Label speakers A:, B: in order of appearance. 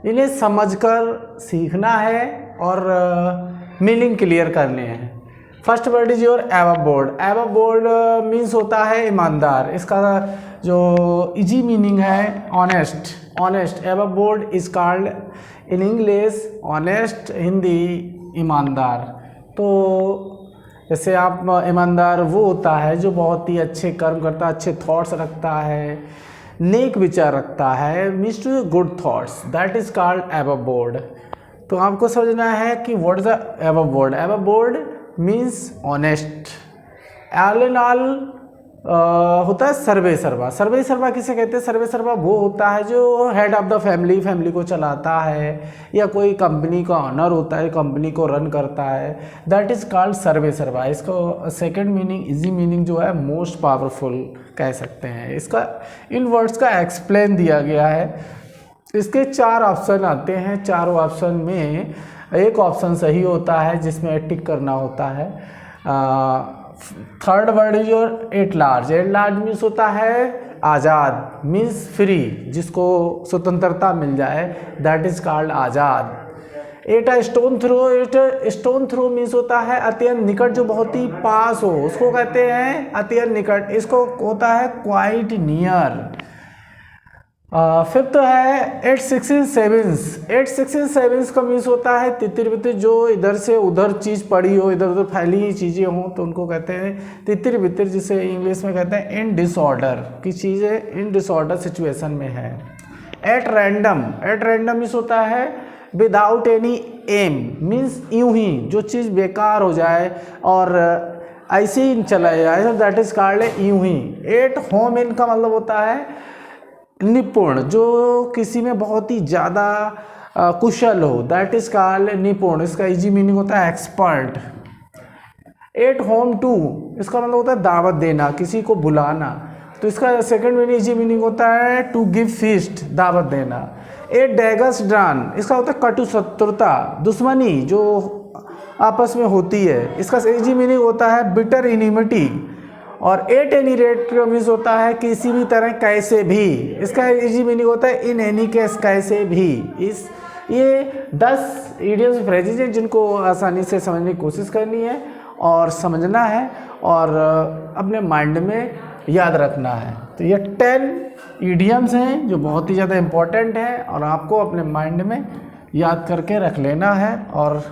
A: इन्हें समझकर सीखना है और मीनिंग क्लियर करने हैं। First word is your above board. Above board means होता है ईमानदार। इसका जो इजी मीनिंग है honest. Honest above board is called in English honest, Hindi ईमानदार। तो जैसे आप ईमानदार वो होता है जो बहुत ही अच्छे कर्म करता है, अच्छे थॉट्स रखता है, नेक विचार रखता है, means to good thoughts, that is called above board. तो आपको समझना है कि what is the above board. Above board means honest. All in all होता है सर्वे सर्वा। सर्वे सर्वा किसे कहते हैं? सर्वे सर्वा वो होता है जो head of the family, family को चलाता है, या कोई कंपनी का ऑनर होता है, कंपनी को रन करता है, दैट इज कॉल्ड सर्वे सर्वा। इसको सेकंड मीनिंग, इजी मीनिंग जो है मोस्ट पावरफुल कह सकते हैं। इसका इन वर्ड्स का एक्सप्लेन दिया गया है। इसके 4 ऑप्शन आते हैं। चारों ऑप्शन में एक ऑप्शन सही होता है जिसमें टिक करना होता है। Third word is your at large. At large means होता है आज़ाद, मीन्स फ्री, जिसको स्वतंत्रता मिल जाए, दैट इज कॉल्ड आज़ाद। At a stone throw. At stone throw means होता है अत्यंत निकट, जो बहुत ही पास हो, उसको कहते हैं अत्यंत निकट। इसको होता है क्वाइट नियर। फिफ्थ है 867। 867 का मीन्स होता है तितिर बितिर, जो इधर से उधर चीज़ पड़ी हो, इधर उधर फैली हुई चीज़ें हों तो उनको कहते हैं तितिर बितिर, जिसे इंग्लिश में कहते हैं इन डिसऑर्डर, की चीज़ें इन डिसऑर्डर सिचुएशन में है। At random. At random means होता है विदाउट एनी एम, मीन्स यूं ही जो चीज़ बेकार हो जाए और ऐसे ही चला जाए, दैट इज कॉल्ड यूं ही। At home. इनका मतलब होता है निपुण, जो किसी में बहुत ही ज़्यादा कुशल हो, दैट इज कॉल्ड निपुण। इसका इजी मीनिंग होता है एक्सपर्ट। एट होम टू, इसका मतलब होता है दावत देना, किसी को बुलाना, तो इसका सेकंड मीनिंग, इजी मीनिंग होता है टू गिव फीस्ट, दावत देना। एट डैगर्स ड्रॉन, इसका होता है कटु शत्रुता, दुश्मनी जो आपस में होती है, इसका इजी मीनिंग होता है बिटर इनिमिटी। और एट एनी रेट मीन्स होता है किसी भी तरह, कैसे भी, इसका इजी मीनिंग होता है इन एनी केस, कैसे भी। ये 10 इडियम्स फ्रेजेज हैं जिनको आसानी से समझने की कोशिश करनी है और समझना है और अपने माइंड में याद रखना है। तो ये 10 इडियम्स हैं जो बहुत ही ज़्यादा इम्पोर्टेंट हैं और आपको अपने माइंड में याद करके रख लेना है और